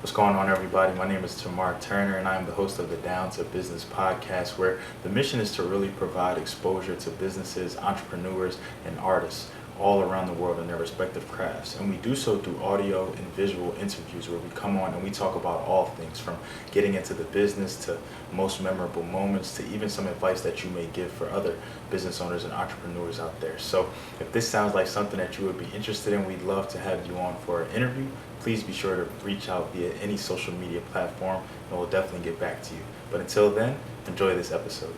What's going on, everybody? My name is Tamar Turner, and I'm the host of the Down to Business podcast, where the mission is to really provide exposure to businesses, entrepreneurs, and artists all around the world in their respective crafts. And we do so through audio and visual interviews where we come on and we talk about all things from getting into the business to most memorable moments to even some advice that you may give for other business owners and entrepreneurs out there. So if this sounds like something that you would be interested in, we'd love to have you on for an interview. Please be sure to reach out via any social media platform and we'll definitely get back to you. But until then, enjoy this episode.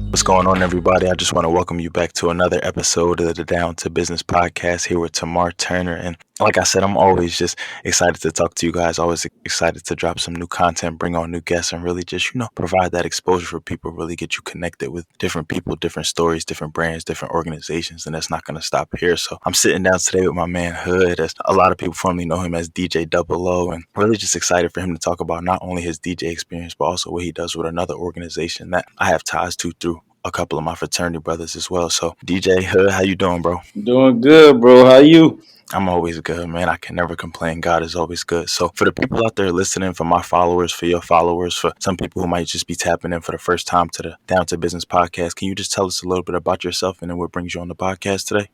What's going on, everybody? I just want to welcome you back to another episode of the Down to Business podcast here with Tamar Turner. And like I said, I'm always just excited to talk to you guys, always excited to drop some new content, bring on new guests, and really just, provide that exposure for people, really get you connected with different people, different stories, different brands, different organizations. And that's not going to stop here. So I'm sitting down today with my man Hood, as a lot of people formerly know him as DJ Double O, and really just excited for him to talk about not only his DJ experience, but also what he does with another organization that I have ties to through a couple of my fraternity brothers as well. So DJ Hood, how you doing, bro? Doing good, bro. How you? I'm always good, man. I can never complain. God is always good. So for the people out there listening, for my followers, for your followers, for some people who might just be tapping in for the first time to the Down to Business podcast, can you just tell us a little bit about yourself and then what brings you on the podcast today?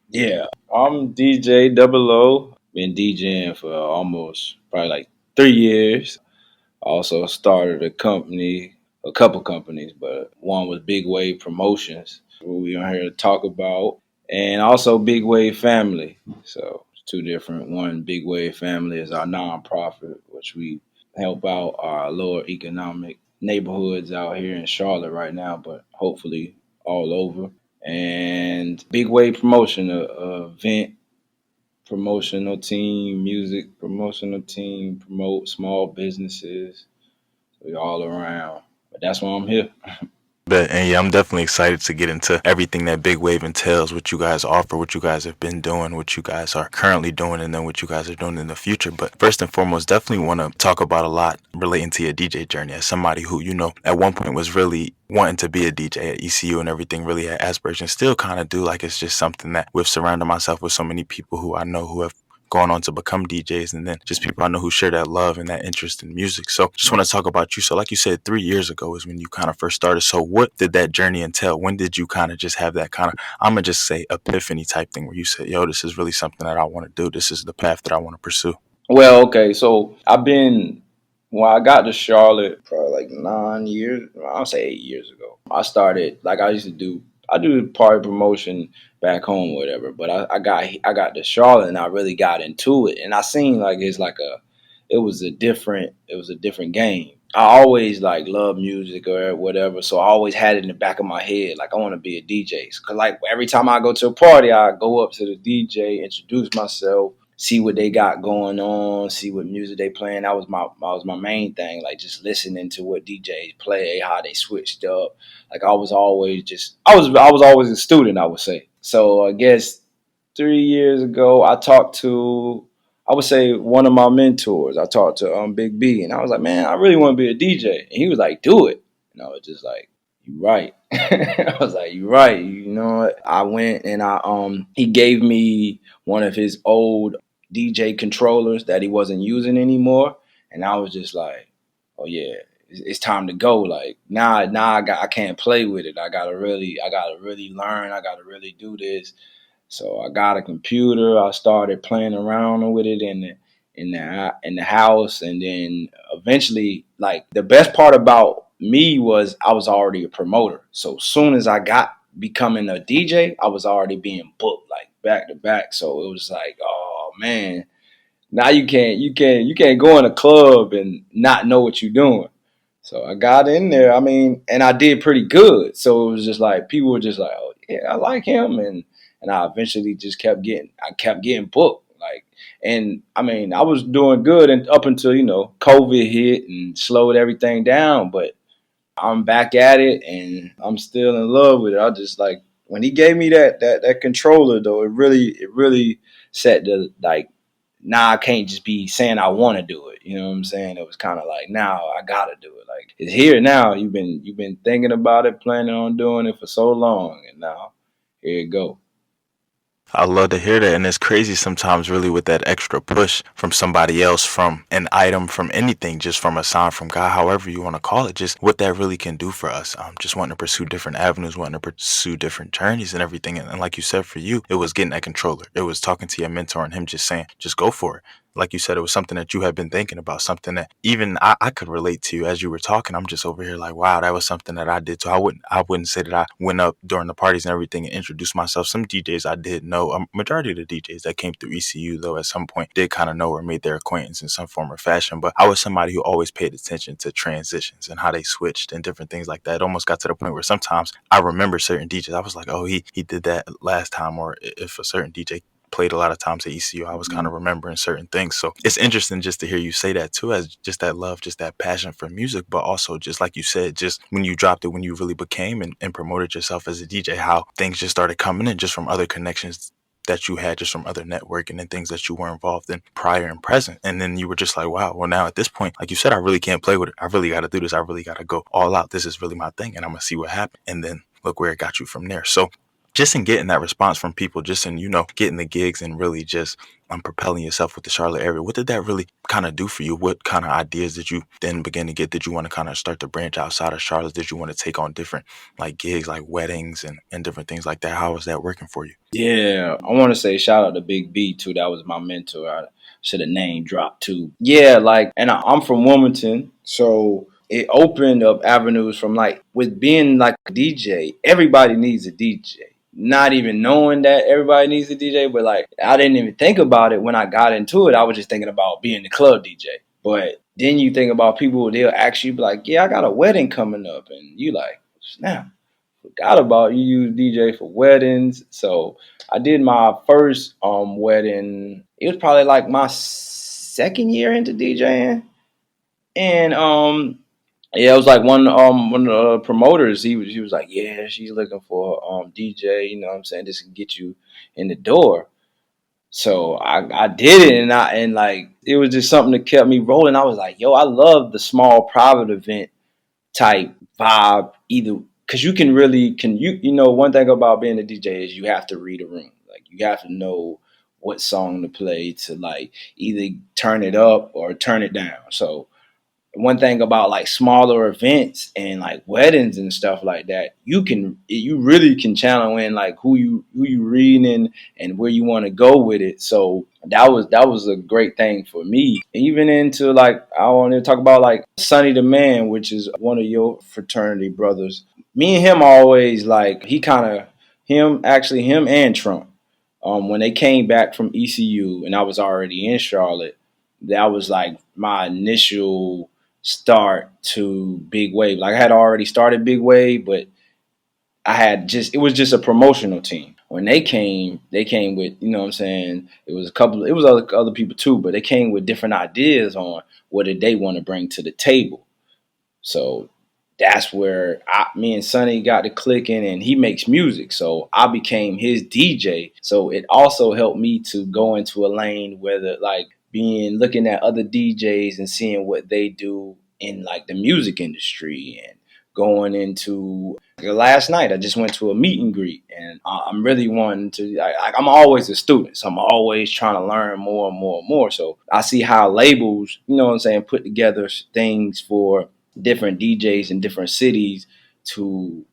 Yeah, I'm DJ Double O. Been DJing for almost probably like 3 years. Also started a couple companies, but one was Big Wave Promotions, what we are here to talk about, and also Big Wave Family. So it's two different. One, Big Wave Family is our nonprofit, which we help out our lower economic neighborhoods out here in Charlotte right now, but hopefully all over. And Big Wave Promotion, a event promotional team, music promotional team, promote small businesses. So you're all around. But that's why I'm here. But and yeah, I'm definitely excited to get into everything that Big Wave entails, what you guys offer, what you guys have been doing, what you guys are currently doing, and then what you guys are doing in the future. But first and foremost, definitely want to talk about a lot relating to your DJ journey as somebody who, at one point was really wanting to be a DJ at ECU and everything, really had aspirations, still kind of do. Like it's just something that we've surrounded myself with so many people who I know who have gone on to become DJs, and then just people I know who share that love and that interest in music. So just want to talk about you. So like you said, 3 years ago is when you kind of first started. So what did that journey entail? When did you kind of just have that kind of, I'm going to just say epiphany type thing where you said, yo, this is really something that I want to do. This is the path that I want to pursue. Well, okay, so when I got to Charlotte, probably like 9 years, I'll say 8 years ago. I started, like I used to do, I do party promotion back home, whatever. But I got to Charlotte and I really got into it. And I seen like it was a different game. I always like love music or whatever, so I always had it in the back of my head, like I want to be a DJ. Cause like every time I go to a party, I go up to the DJ, introduce myself, see what they got going on, see what music they playing. That was my main thing, like just listening to what DJs play, how they switched up. Like I was always a student, I would say. So I guess 3 years ago, I would say one of my mentors. I talked to Big B, and I was like, man, I really want to be a DJ. And he was like, do it. And I was just like, you right. I was like, you right. You know what? I went and he gave me one of his old DJ controllers that he wasn't using anymore, and I was just like, oh yeah, it's time to go. Like now I can't play with it. I gotta really learn. I gotta really do this. So I got a computer. I started playing around with it in the house, and then eventually, like the best part about me was I was already a promoter. So as soon as I got becoming a DJ, I was already being booked like back to back. So it was like, oh man, now you can't go in a club and not know what you're doing. So I got in there. I mean, and I did pretty good. So it was just like people were just like, "Oh yeah, I like him," and I eventually just kept getting booked. Like, and I mean, I was doing good and up until COVID hit and slowed everything down. But I'm back at it, and I'm still in love with it. I just like when he gave me that controller though. It really set the like. Now I can't just be saying I want to do it. You know what I'm saying? It was kind of like now I gotta do it. Like it's here now. You've been thinking about it, planning on doing it for so long, and now here you go. I love to hear that, and it's crazy sometimes, really, with that extra push from somebody else, from an item, from anything, just from a sign from God, however you want to call it, just what that really can do for us. Just wanting to pursue different avenues, wanting to pursue different journeys and everything. And like you said, for you, it was getting that controller. It was talking to your mentor and him just saying, just go for it. Like you said, it was something that you had been thinking about, something that even I could relate to as you were talking. I'm just over here like, wow, that was something that I did too. I wouldn't say that I went up during the parties and everything and introduced myself. Some DJs I did know, a majority of the DJs that came through ECU though at some point did kind of know or made their acquaintance in some form or fashion. But I was somebody who always paid attention to transitions and how they switched and different things like that. It almost got to the point where sometimes I remember certain DJs. I was like, oh, he did that last time, or if a certain DJ played a lot of times at ECU, I was kind of remembering certain things. So it's interesting just to hear you say that too, as just that love, just that passion for music, but also just like you said, just when you dropped it, when you really became and promoted yourself as a DJ, how things just started coming in just from other connections that you had, just from other networking and things that you were involved in prior and present. And then you were just like, wow, well, now at this point, like you said, I really can't play with it. I really got to do this. I really got to go all out. This is really my thing. And I'm going to see what happens. And then look where it got you from there. So just in getting that response from people, just in, getting the gigs and really just propelling yourself with the Charlotte area, what did that really kind of do for you? What kind of ideas did you then begin to get? Did you want to kind of start to branch outside of Charlotte? Did you want to take on different like gigs, like weddings and different things like that? How was that working for you? Yeah, I want to say shout out to Big B too. That was my mentor. I should have name dropped too. Yeah, like, and I'm from Wilmington, so it opened up avenues from like with being like a DJ. Everybody needs a DJ. Not even knowing that everybody needs a DJ, but like I didn't even think about it when I got into it. I was just thinking about being the club DJ. But then you think about people, they'll actually be like, "Yeah, I got a wedding coming up," and you like, "Snap." Forgot about you use DJ for weddings. So I did my first wedding. It was probably like my second year into DJing. And yeah, it was like one of the promoters, he was like, yeah, she's looking for DJ, you know what I'm saying? This can get you in the door. So I did it, and like it was just something that kept me rolling. I was like, yo, I love the small private event type vibe, either because you can really one thing about being a DJ is you have to read a room. Like you have to know what song to play to like either turn it up or turn it down. So one thing about like smaller events and like weddings and stuff like that, you really can channel in like who you reading and where you want to go with it. So that was a great thing for me. Even into like I want to talk about like Sonny the Man, which is one of your fraternity brothers. Me and him always like he kind of him and Trump. When they came back from ECU and I was already in Charlotte, that was like my initial start to Big Wave. Like I had already started Big Wave, but it was just a promotional team. When they came with, you know what I'm saying, it was other people too, but they came with different ideas on what did they want to bring to the table. So that's where me and Sonny got to clicking, and he makes music. So I became his DJ. So it also helped me to go into a lane where like looking at other DJs and seeing what they do in like the music industry and going into last night I just went to a meet and greet, and I'm really wanting to I'm always a student, so I'm always trying to learn more and more and more. So I see how labels, you know what I'm saying, put together things for different DJs in different cities to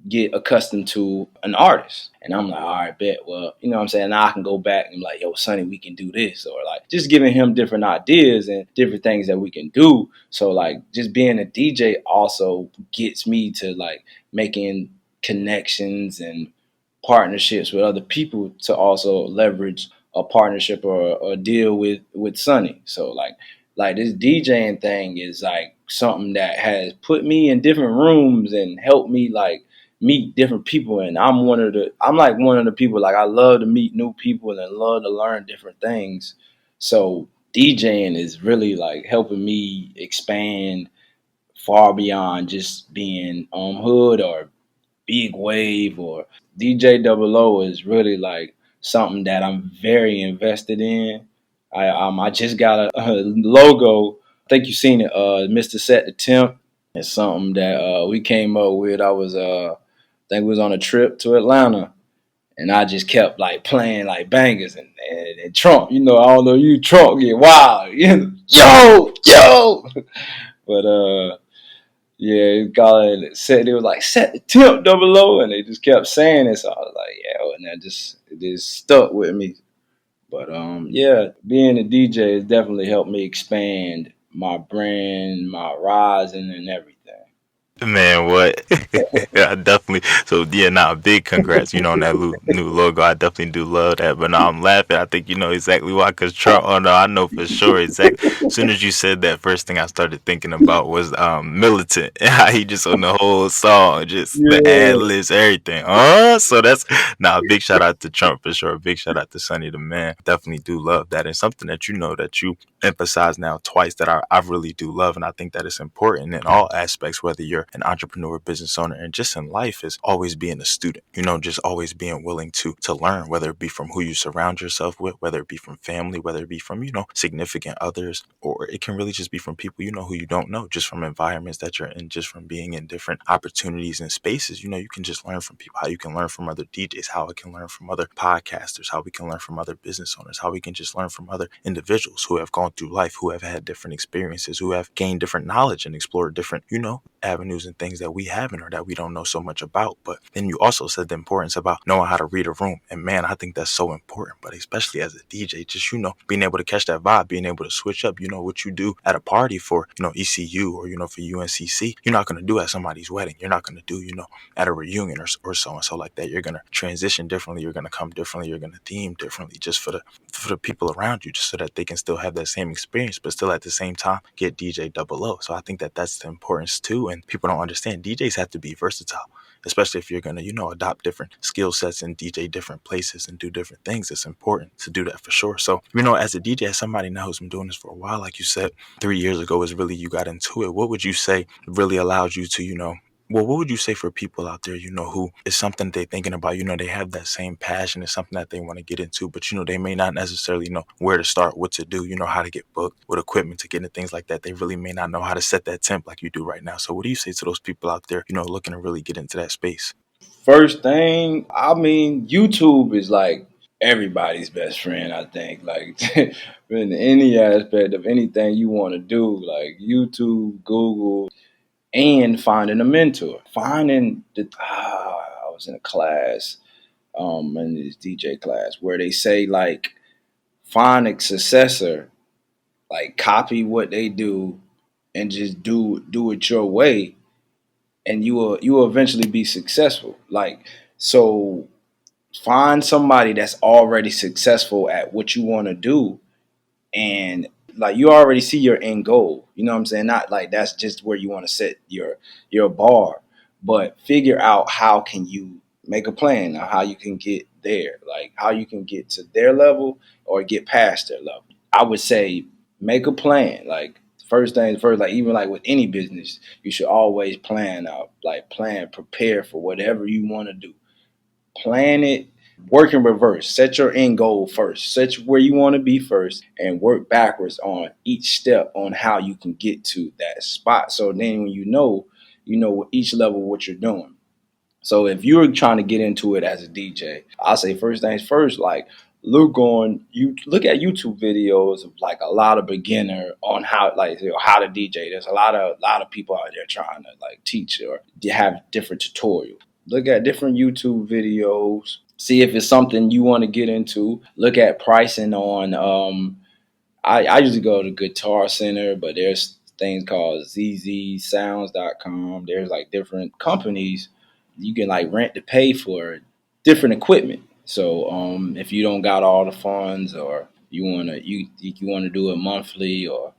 get accustomed to an artist. And I'm like, all right, bet. Well, you know what I'm saying? Now I can go back and be like, yo, Sonny, we can do this. Or like just giving him different ideas and different things that we can do. So like just being a DJ also gets me to like making connections and partnerships with other people to also leverage a partnership or a deal with Sonny. So like this DJing thing is like something that has put me in different rooms and helped me like meet different people. And I'm like one of the people, like I love to meet new people and love to learn different things. So DJing is really like helping me expand far beyond just being on hood or big wave. Or DJ Double O is really like something that I'm very invested in. I just got a logo. I think you've seen it, Mr. Set the Temp. It's something that we came up with. I think we was on a trip to Atlanta, and I just kept like playing like bangers and Trump. You know, I don't know you Trump get wild. You know, yo. But yeah, it got it set. They was like set the temp double O, and they just kept saying it. So I was like, yeah, and that it just stuck with me. But yeah, being a DJ has definitely helped me expand my brand, my rising, and everything. Man, what? I definitely. So yeah, nah, big congrats. On that new logo. I definitely do love that. But no, I'm laughing. I think you know exactly why. Cause Trump. Oh no, I know for sure exactly. As soon as you said that, first thing I started thinking about was militant. And how he just on the whole song, just the ad Yeah, libs, everything. So that's nah. Big shout out to Trump for sure. Big shout out to Sonny the man. Definitely do love that, and something that you know that you emphasize now twice that I really do love, and I think that it's important in all aspects, whether you're an entrepreneur, business owner, and just in life, is always being a student. Just always being willing to learn, whether it be from who you surround yourself with, whether it be from family, whether it be from significant others, or it can really just be from people who you don't know, just from environments that you're in, just from being in different opportunities and spaces. You can just learn from people, how you can learn from other DJs, how I can learn from other podcasters, how we can learn from other business owners, how we can just learn from other individuals who have gone through life, who have had different experiences, who have gained different knowledge and explored different, avenues and things that we haven't or that we don't know so much about. But then you also said the importance about knowing how to read a room. And man, I think that's so important. But especially as a DJ, just, being able to catch that vibe, being able to switch up, what you do at a party for, ECU or, for UNCC, you're not going to do at somebody's wedding. You're not going to do, at a reunion or so and so like that. You're going to transition differently. You're going to come differently. You're going to theme differently just for the people around you, just so that they can still have that same experience, but still at the same time get DJ double O. So I think that that's the importance too. And people don't understand DJs have to be versatile, especially if you're going to, adopt different skill sets and DJ different places and do different things. It's important to do that for sure. So, as a DJ, as somebody now who's been doing this for a while, like you said, 3 years ago is really you got into it. What would you say really allowed you to, well, what would you say for people out there, who is something they're thinking about, they have that same passion, it's something that they want to get into, but, they may not necessarily know where to start, what to do, how to get booked, what equipment to get into things like that. They really may not know how to set that temp like you do right now. So what do you say to those people out there, looking to really get into that space? first thing, I mean, YouTube is like everybody's best friend. I think, like in any aspect of anything you want to do, like YouTube, Google, and finding a mentor, finding the. I was in a class, in this DJ class where they say like find a successor, like copy what they do, and just do it your way, and you will eventually be successful. Like so, find somebody that's already successful at what you want to do, and like you already see your end goal. You know what I'm saying? Not like that's just where you want to set your bar, but figure out how can you make a plan of how you can get there, like how you can get to their level or get past their level. I would say make a plan. Like first things first, like even like with any business, you should always plan out, like plan, prepare for whatever you want to do. Plan it, work in reverse. Set your end goal first. Set where you want to be first and work backwards on each step on how you can get to that spot. So then when you know each level what you're doing. So if you're trying to get into it as a DJ, I'll say first things first, like look at YouTube videos of like a lot of beginner on how like how to DJ. There's a lot of people out there trying to like teach or have different tutorials. Look at different YouTube videos. See if it's something you want to get into. Look at pricing on I usually go to Guitar Center, but there's things called zzsounds.com. There's like different companies you can like rent to pay for different equipment. So if you don't got all the funds or you wanna do it monthly or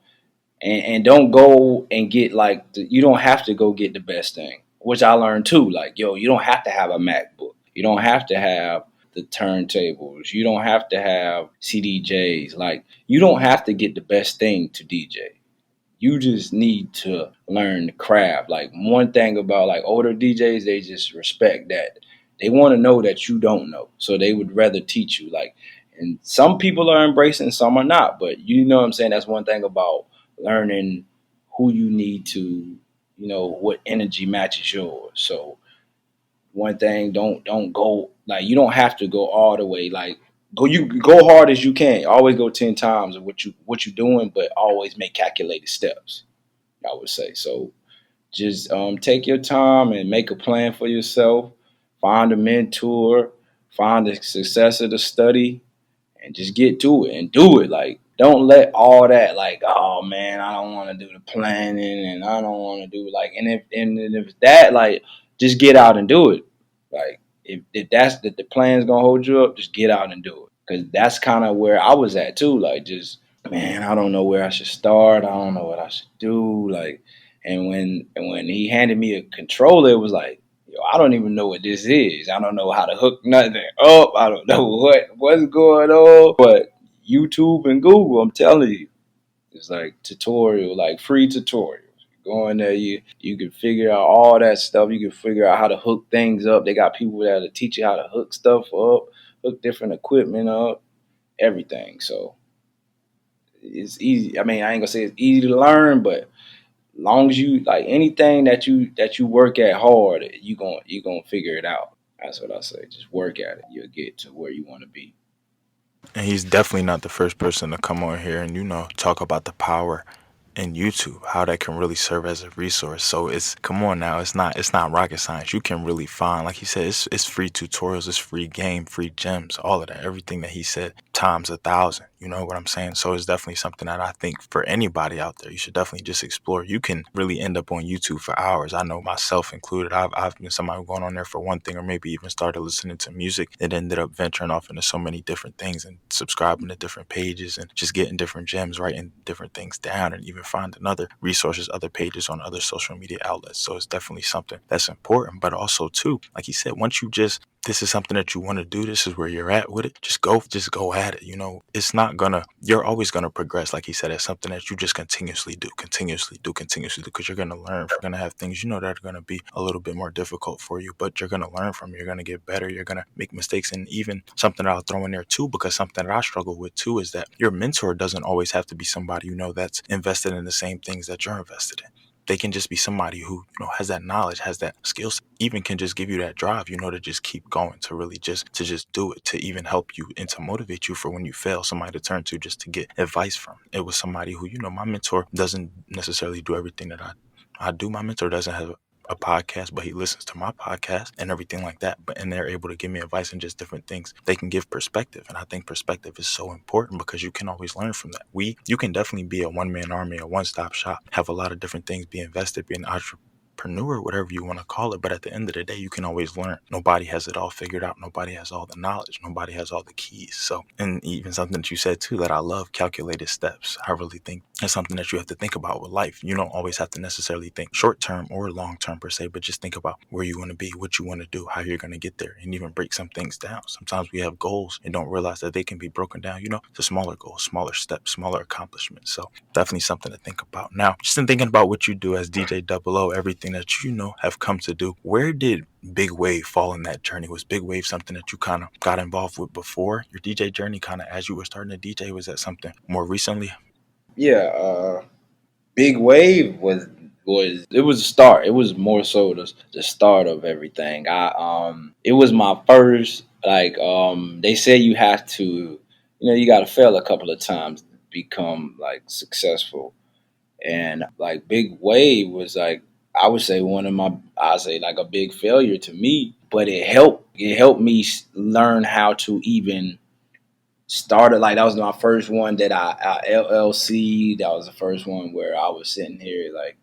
and don't go and get like you don't have to go get the best thing, which I learned too. Like, yo, you don't have to have a MacBook. You don't have to have the turntables. You don't have to have CDJs. Like, you don't have to get the best thing to DJ. You just need to learn the craft. Like one thing about like older DJs, they just respect that. They want to know that you don't know. So they would rather teach you. Like, and some people are embracing, some are not. But you know what I'm saying? That's one thing about learning who you need to, what energy matches yours. So one thing, don't go like you don't have to go all the way. Like go hard as you can. Always go 10 times of what you're doing, but always make calculated steps. I would say so. Just take your time and make a plan for yourself. Find a mentor. Find a successor to study and just get to it and do it. Like, don't let all that, like, oh man, I don't want to do the planning and I don't want to do like, and if it's that, like, just get out and do it. Like, if that's that the plan's gonna hold you up, just get out and do it. Cause that's kind of where I was at too. Like, just man, I don't know where I should start. I don't know what I should do. Like, and when he handed me a controller, it was like, yo, I don't even know what this is. I don't know how to hook nothing up. I don't know what's going on. But YouTube and Google, I'm telling you, it's like tutorial, like free tutorials. Go in there, you can figure out all that stuff. You can figure out how to hook things up. They got people that'll teach you how to hook stuff up, hook different equipment up, everything. So it's easy. I mean, I ain't gonna say it's easy to learn, but long as you like anything that you work at hard, you gonna figure it out. That's what I say. Just work at it. You'll get to where you want to be. And he's definitely not the first person to come on here and talk about the power in YouTube, how that can really serve as a resource. So it's come on now, it's not rocket science. You can really find, like he said, it's free tutorials, it's free game, free gems, all of that, everything that he said times 1,000. You know what I'm saying? So it's definitely something that I think for anybody out there, you should definitely just explore. You can really end up on YouTube for hours. I know myself included. I've been somebody going on there for one thing, or maybe even started listening to music. It ended up venturing off into so many different things and subscribing to different pages and just getting different gems, writing different things down, and even finding other resources, other pages on other social media outlets. So it's definitely something that's important. But also too, like he said, once you just this is something that you want to do, this is where you're at with it, just go at it. It's not gonna you're always gonna progress. Like he said, it's something that you just continuously do, because you're gonna learn. You're gonna have things that are gonna be a little bit more difficult for you, but you're gonna learn from it. You're gonna get better, you're gonna make mistakes. And even something that I'll throw in there too, because something that I struggle with too, is that your mentor doesn't always have to be somebody that's invested in the same things that you're invested in. They can just be somebody who has that knowledge, has that skill set, even can just give you that drive, to just keep going, to really just do it, to even help you and to motivate you for when you fail, somebody to turn to just to get advice from. It was somebody who, my mentor doesn't necessarily do everything that I do. My mentor doesn't have a podcast, but he listens to my podcast and everything like that. And they're able to give me advice and just different things. They can give perspective, and I think perspective is so important because you can always learn from that. You can definitely be a one man army, a one stop shop, have a lot of different things, be invested, be an entrepreneur, whatever you want to call it. But at the end of the day, you can always learn. Nobody has it all figured out. Nobody has all the knowledge. Nobody has all the keys. So, and even something that you said too that I love, calculated steps. I really think it's something that you have to think about with life. You don't always have to necessarily think short term or long term per se, but just think about where you want to be, what you want to do, how you're going to get there, and even break some things down. Sometimes we have goals and don't realize that they can be broken down, to smaller goals, smaller steps, smaller accomplishments. So definitely something to think about. Now, just in thinking about what you do as DJ Double O, everything that have come to do, where did Big Wave fall in that journey? Was Big Wave something that you kind of got involved with before your DJ journey, kind of as you were starting to DJ? Was that something more recently? Yeah, Big Wave was it was a start. It was more so the start of everything. It was my first, like, they say you have to, you got to fail a couple of times to become like successful. And like Big Wave was like, I would say I say like a big failure to me, but it helped me learn how to even start it. Like, that was my first one that I LLC. That was the first one where I was sitting here like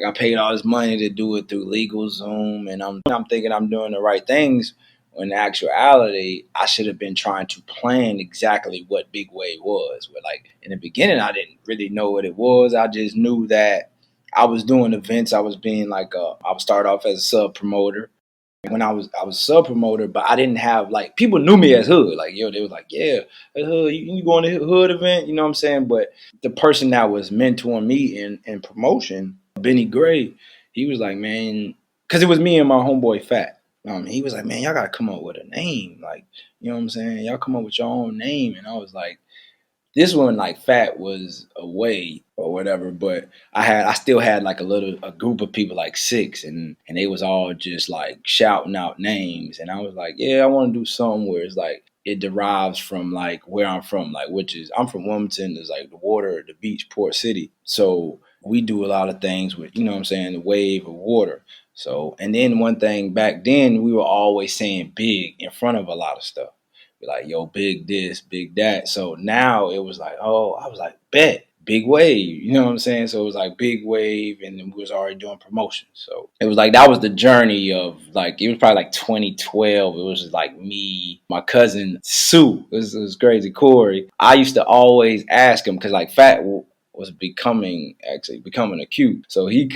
I paid all this money to do it through legal Zoom, and I'm thinking I'm doing the right things. When in actuality, I should have been trying to plan exactly what Big Wave was. But like in the beginning, I didn't really know what it was. I just knew that I was doing events. I was being like I would start off as a sub promoter. When I was sub promoter, but I didn't have, like, people knew me as Hood. Like, yo, they was like, yeah, hey, Hood, you going to Hood event? You know what I'm saying? But the person that was mentoring me in promotion, Benny Gray, he was like, man, because it was me and my homeboy Fat. He was like, man, y'all gotta come up with a name, like, you know what I'm saying? Y'all come up with your own name. And I was like, This one, like Fat was away or whatever, but I still had like a group of people, like six, and they was all just like shouting out names, and I was like, yeah, I want to do something where it's like it derives from like where I'm from, like which is I'm from Wilmington. There's like the water, the beach, port city, so we do a lot of things with, you know what I'm saying, the wave of water. So, and then one thing back then, we were always saying big in front of a lot of stuff. Be like, yo, big this, big that. So now it was like, oh, I was like, bet, big wave. You know what I'm saying? So it was like big wave, and then we was already doing promotions. So it was like that was the journey of like it was probably like 2012. It was just like me, my cousin Sue. It was crazy, Corey. I used to always ask him because like Fat was becoming acute. So he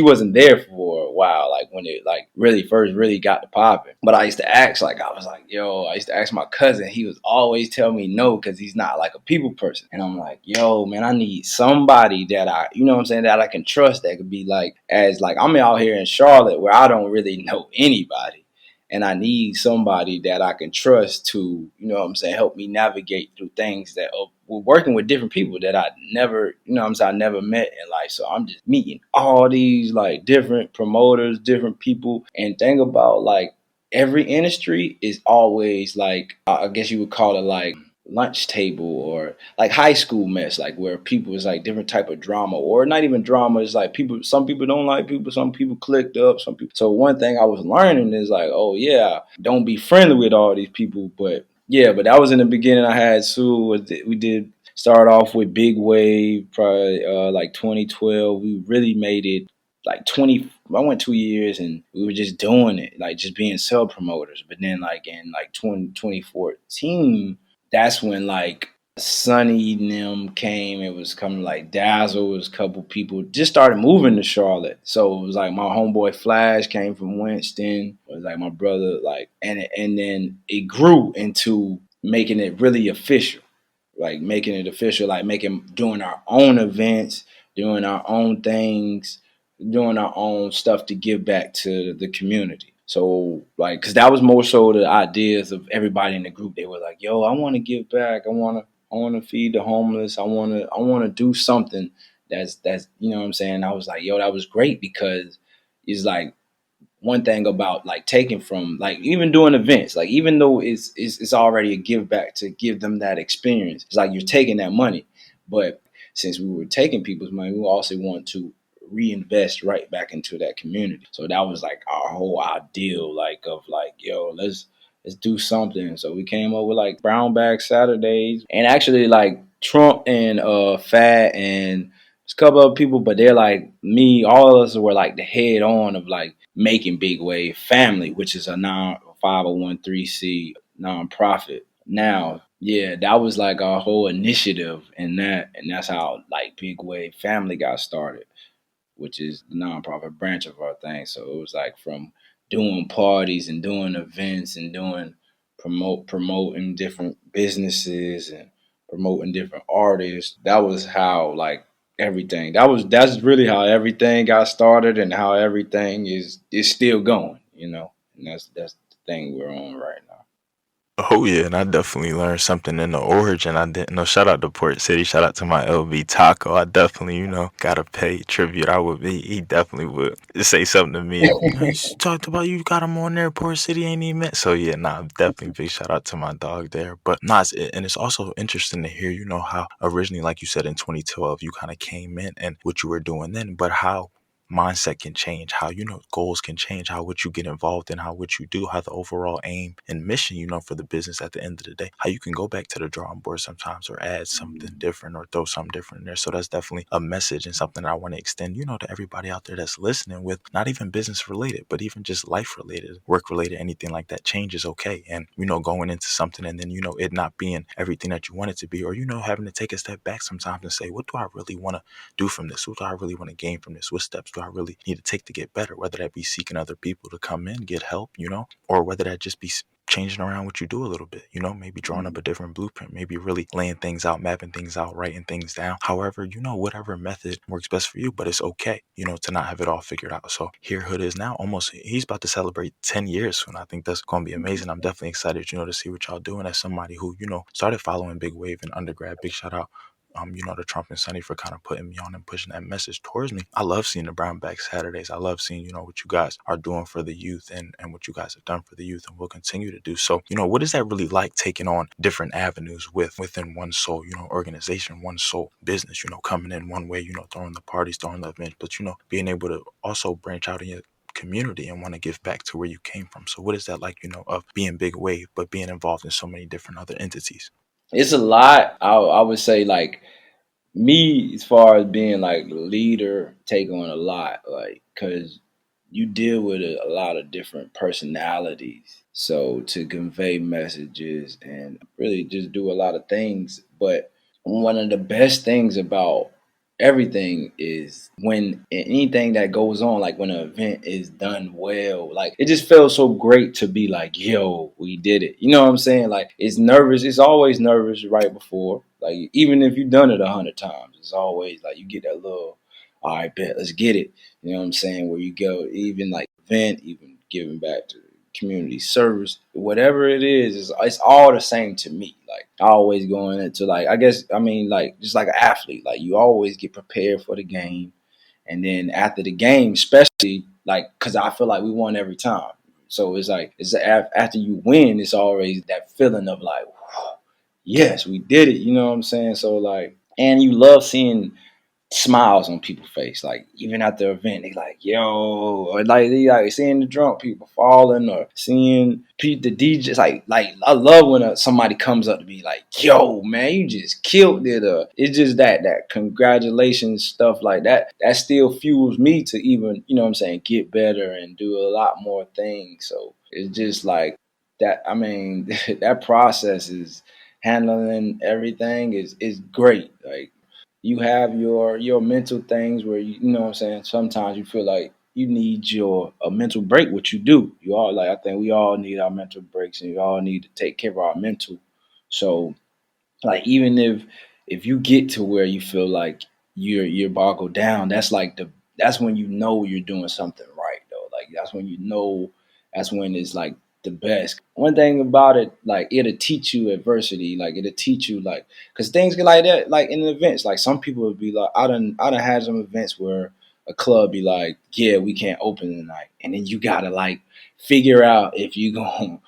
wasn't there for a while, like when it like really first really got to popping. But I used to ask, like I was like, yo, I used to ask my cousin, he was always tell me no, because he's not like a people person. And I'm like, yo, man, I need somebody that you know what I'm saying, that I can trust, that could be like, as like I'm out here in Charlotte where I don't really know anybody. And I need somebody that I can trust to, you know what I'm saying, help me navigate through things that we're working with different people that I never, you know what I'm saying, I never met in life. So I'm just meeting all these like different promoters, different people. And think about like every industry is always like, I guess you would call it like lunch table or like high school mess, like where people is like different type of drama, or not even drama. It's like people, some people don't like people, some people clicked up, some people. So one thing I was learning is like, oh yeah, don't be friendly with all these people. But yeah, but that was in the beginning. I had Sue. We did start off with Big Wave, probably like 2012. We really made it like 20. I went 2 years and we were just doing it, like just being sub promoters. But then like in like 2014, that's when like Sunny and them came. It was coming like Dazzle. It was a couple people just started moving to Charlotte. So it was like my homeboy Flash came from Winston. It was like my brother, like, and then it grew into making it really official, like making it official, like doing our own events, doing our own things, doing our own stuff to give back to the community. So like, cause that was more so the ideas of everybody in the group. They were like, yo, I want to give back. I want to feed the homeless. I want to do something that's, you know what I'm saying? I was like, yo, that was great, because it's like, one thing about like taking from like even doing events, like even though it's already a give back to give them that experience, it's like you're taking that money. But since we were taking people's money, we also want to reinvest right back into that community. So that was like our whole ideal, like of like, yo, let's do something. So we came up with like Brown Bag Saturdays, and actually like Trump and Fat and a couple other people, but they're like me, all of us were like the head on of like making Big Wave Family, which is a non 501c nonprofit. Now, yeah, that was like our whole initiative, and that's how like Big Wave Family got started, which is the nonprofit branch of our thing. So it was like from doing parties and doing events and doing promoting different businesses and promoting different artists. That was how like everything. That's really how everything got started, and how everything is still going, you know. And that's the thing we're on right now. Oh yeah, and I definitely learned something in the origin. I didn't know. Shout out to Port City. Shout out to my LB Taco. I definitely, gotta pay tribute. I would be. He definitely would say something to me if you talked about you got him on there. Port City ain't even met. So yeah, nah, definitely big shout out to my dog there. But nah, and it's also interesting to hear, how originally, like you said in 2012, you kind of came in and what you were doing then, but how mindset can change, how goals can change, how what you get involved in, how what you do, how the overall aim and mission, for the business at the end of the day, how you can go back to the drawing board sometimes or add something different or throw something different in there. So that's definitely a message and something that I want to extend, to everybody out there that's listening, with not even business related, but even just life related, work related, anything like that. Change is okay. And going into something and then it not being everything that you want it to be, or having to take a step back sometimes and say, what do I really want to do from this? What do I really want to gain from this? What steps do I really need to take to get better? Whether that be seeking other people to come in, get help, or whether that just be changing around what you do a little bit, maybe drawing up a different blueprint, maybe really laying things out, mapping things out, writing things down. However, whatever method works best for you, but it's okay, to not have it all figured out. So here Hood is now, almost, he's about to celebrate 10 years soon. I think that's going to be amazing. I'm definitely excited, to see what y'all doing as somebody who, started following Big Wave in undergrad. Big shout out to Trump and Sonny for kind of putting me on and pushing that message towards me. I love seeing the Brown Bag Saturdays. I love seeing, what you guys are doing for the youth and what you guys have done for the youth and will continue to do. So, what is that really like, taking on different avenues within one soul, organization, one soul business, coming in one way, throwing the parties, throwing the events, but, being able to also branch out in your community and want to give back to where you came from. So what is that like, of being Big Wave, but being involved in so many different other entities? It's a lot. I would say like me, as far as being like leader, take on a lot, like, because you deal with a lot of different personalities. So to convey messages and really just do a lot of things. But one of the best things about everything is when anything that goes on, like when an event is done well, like it just feels so great to be like, yo, we did it. You know what I'm saying? Like it's nervous. It's always nervous right before. Like even if you've done it 100 times, it's always like you get that little, all right, bet, let's get it. You know what I'm saying? Where you go, even like event, even giving back to community service, whatever it is, it's all the same to me. Like I always going into like, I guess, I mean, like just like an athlete, like you always get prepared for the game. And then after the game, especially like, cause I feel like we won every time. So it's like, after you win, it's always that feeling of like, yes, we did it. You know what I'm saying? So like, and you love seeing smiles on people's face. Like even at the event, they like, yo, or like they like seeing the drunk people falling or seeing the DJs. Like I love when somebody comes up to me like, yo, man, you just killed it. It's just that congratulations stuff like that. That still fuels me to even, you know what I'm saying, get better and do a lot more things. So it's just like that. I mean, that process is handling everything is great. Like you have your mental things where you know what I'm saying, sometimes you feel like you need your a mental break, which you do. You all like I think we all need our mental breaks and we all need to take care of our mental. So like even if you get to where you feel like you're boggled down, that's like that's when you know you're doing something right though. Like that's when you know that's when it's like the best. One thing about it, like it'll teach you adversity, like it'll teach you like because things get like that, like in events. Like some people would be like, I done had some events where a club be like, yeah, we can't open tonight, and then you gotta like figure out if you're gonna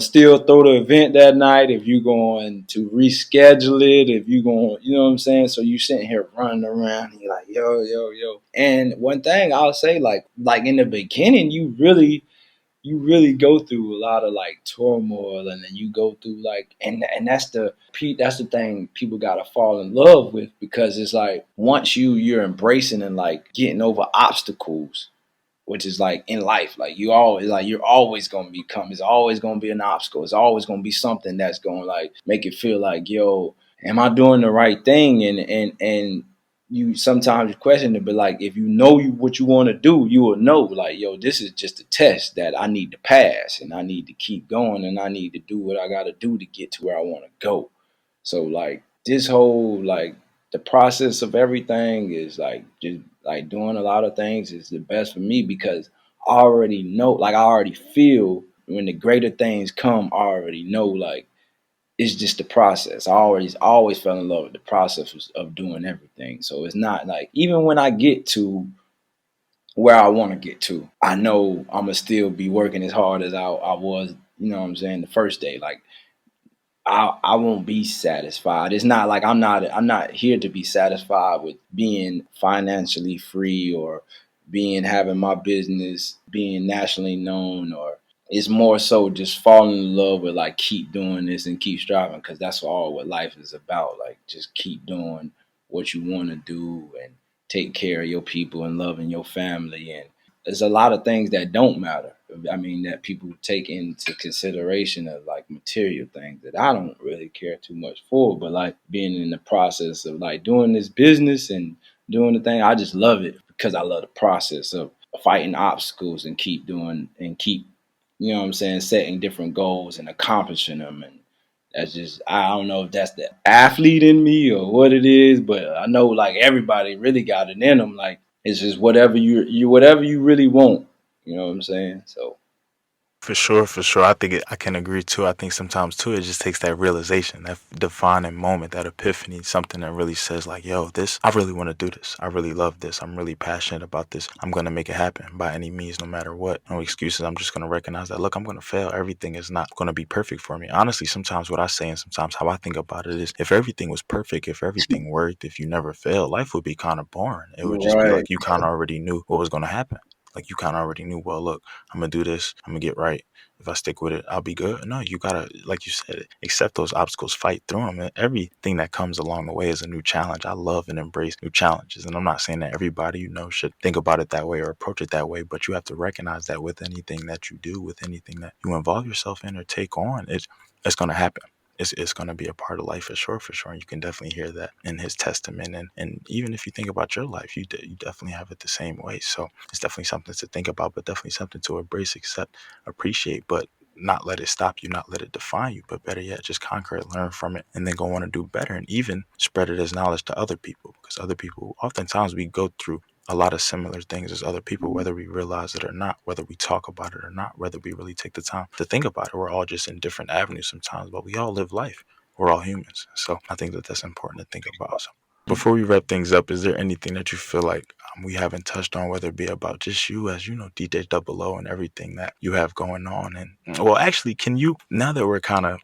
still throw the event that night, if you're going to reschedule it, if you're going, you know what I'm saying? So you sitting here running around and you're like, yo, yo, yo. And one thing I'll say, like in the beginning, you really go through a lot of like turmoil and then you go through like and that's the thing people gotta fall in love with because it's like once you're embracing and like getting over obstacles, which is like in life, like you're always gonna become. It's always gonna be an obstacle. It's always gonna be something that's gonna like make it feel like, yo, am I doing the right thing? And you sometimes question it, but like if you know what you want to do, you will know like, yo, this is just a test that I need to pass, and I need to keep going, and I need to do what I got to do to get to where I want to go. So like this whole like the process of everything is like just like doing a lot of things is the best for me because I already know, like I already feel when the greater things come, I already know like it's just the process. I always fell in love with the process of doing everything. So it's not like even when I get to where I want to get to, I know I'm gonna still be working as hard as I was, you know what I'm saying, the first day. Like I won't be satisfied. It's not like I'm not here to be satisfied with being financially free or being having my business being nationally known, or it's more so just falling in love with like keep doing this and keep striving because that's all what life is about. Like just keep doing what you want to do and take care of your people and loving your family, and there's a lot of things that don't matter. I mean, that people take into consideration of like material things that I don't really care too much for, but like being in the process of like doing this business and doing the thing, I just love it because I love the process of fighting obstacles and keep doing and keep You know what I'm saying? Setting different goals and accomplishing them. And that's just, I don't know if that's the athlete in me or what it is, but I know like everybody really got it in them. Like it's just whatever whatever you really want. You know what I'm saying? So For sure, for sure. I can agree too. I think sometimes too it just takes that realization, that defining moment, that epiphany, something that really says like, "Yo, this I really want to do this. I really love this. I'm really passionate about this. I'm gonna make it happen by any means, no matter what. No excuses. I'm just gonna recognize that. Look, I'm gonna fail. Everything is not gonna be perfect for me. Honestly, sometimes what I say and sometimes how I think about it is, if everything was perfect, if everything worked, if you never failed, life would be kind of boring. It would just be right. like you kind of already knew what was gonna happen. Like you kind of already knew. Well, look, I'm gonna do this. I'm gonna get right. If I stick with it, I'll be good. No, you gotta, like you said, accept those obstacles, fight through them, and everything that comes along the way is a new challenge. I love and embrace new challenges, and I'm not saying that everybody should think about it that way or approach it that way, but you have to recognize that with anything that you do, with anything that you involve yourself in or take on, it's gonna happen. It's going to be a part of life for sure. And you can definitely hear that in his testament. And even if you think about your life, you definitely have it the same way. So it's definitely something to think about, but definitely something to embrace, accept, appreciate, but not let it stop you, not let it define you, but better yet, just conquer it, learn from it, and then go on and do better, and even spread it as knowledge to other people. Because other people, oftentimes, we go through a lot of similar things as other people, whether we realize it or not, whether we talk about it or not, whether we really take the time to think about it. We're all just in different avenues sometimes, but we all live life. We're all humans. So I think that that's important to think about. So before we wrap things up, is there anything that you feel like we haven't touched on, whether it be about just you as DJ Double O and everything that you have going on? And well, actually, can you, now that we're kind of,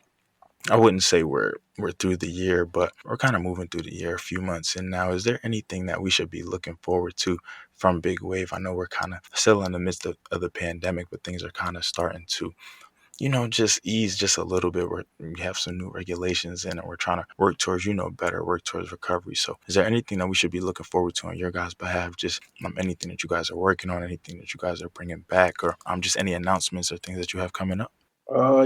I wouldn't say we're through the year, but we're kind of moving through the year, a few months in now. Is there anything that we should be looking forward to from Big Wave? I know we're kind of still in the midst of the pandemic, but things are kind of starting to just ease just a little bit. We have some new regulations in, and we're trying to work towards, better, work towards recovery. So, is there anything that we should be looking forward to on your guys' behalf? Just anything that you guys are working on, anything that you guys are bringing back, or just any announcements or things that you have coming up?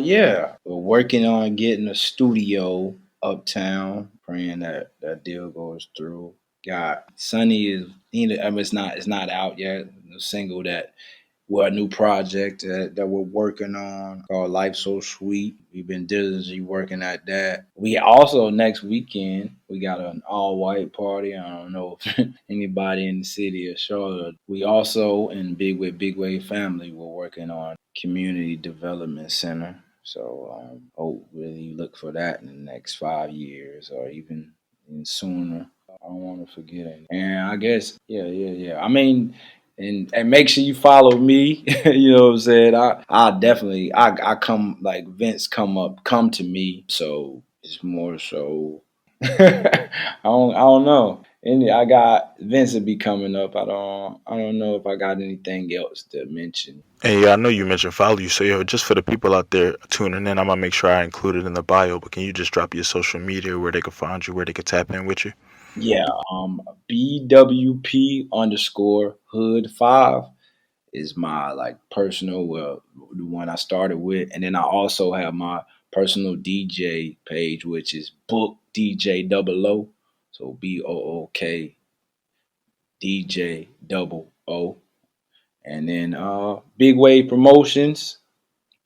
Yeah, we're working on getting a studio uptown. Praying that that deal goes through. Got Sunny is, I mean, it's not out yet. The single that, well, a new project that we're working on called Life So Sweet. We've been diligently working at that. We also, next weekend, we got an all white party. I don't know if anybody in the city of Charlotte. We also, in Big Wave family, we're working on community development center. So hope really look for that in the next 5 years or even sooner. I don't want to forget it. And I guess, yeah. I mean, and make sure you follow me. You know what I'm saying? I definitely, I come, like Vince come to me. So it's more so I don't know. And I got Vince will be coming up. I don't know if I got anything else to mention. Hey, yeah, I know you mentioned follow you, so yo, just for the people out there tuning in, I'm gonna make sure I include it in the bio. But can you just drop your social media where they can find you, where they can tap in with you? Yeah, BWP underscore hood 5 is my like personal, well, the one I started with, and then I also have my personal DJ page, which is Book DJ Double O, so BOOK DJ Double O, and then Big Wave Promotions,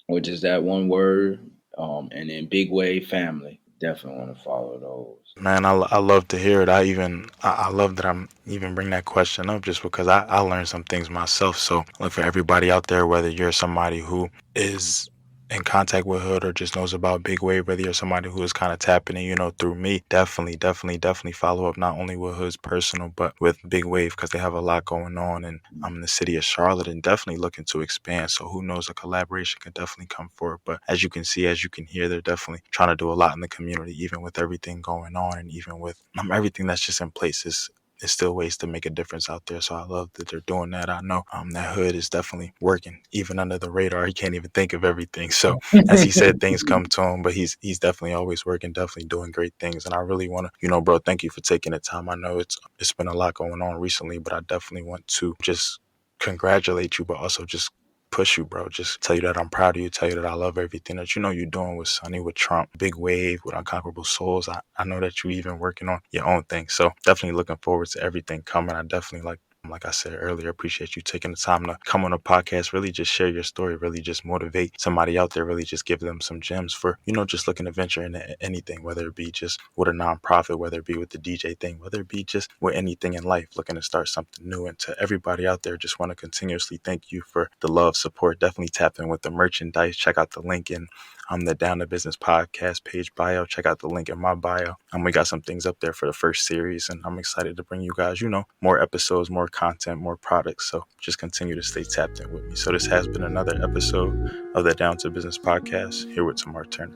which is that one word, and then Big Wave Family. Definitely want to follow those. Man, I love to hear it. I love that I'm even bring that question up just because I learned some things myself. So look, for everybody out there, whether you're somebody who is in contact with Hood or just knows about Big Wave, whether you're somebody who is kind of tapping in, through me, definitely follow up not only with Hood's personal, but with Big Wave because they have a lot going on. And I'm in the city of Charlotte and definitely looking to expand. So who knows, a collaboration could definitely come forward. But as you can see, as you can hear, they're definitely trying to do a lot in the community, even with everything going on and even with everything that's just in place. There's still ways to make a difference out there. So I love that they're doing that. I know that Hood is definitely working, even under the radar. He can't even think of everything. So as he said, things come to him, but he's definitely always working, definitely doing great things. And I really want to, bro, thank you for taking the time. I know it's been a lot going on recently, but I definitely want to just congratulate you, but also just push you, bro. Just tell you that I'm proud of you. Tell you that I love everything that you're doing with Sonny, with Trump, Big Wave, with Unconquerable Souls. I know that you even working on your own thing. So definitely looking forward to everything coming. I definitely like Like I said earlier, appreciate you taking the time to come on a podcast, really just share your story, really just motivate somebody out there, really just give them some gems for, just looking to venture into anything, whether it be just with a nonprofit, whether it be with the DJ thing, whether it be just with anything in life, looking to start something new. And to everybody out there, just want to continuously thank you for the love, support. Definitely tap in with the merchandise. Check out the link in the Down to Business podcast page bio. Check out the link in my bio. We got some things up there for the first series, and I'm excited to bring you guys, more episodes, more content, more products. So just continue to stay tapped in with me. So this has been another episode of the Down to Business podcast, here with Tamar Turner.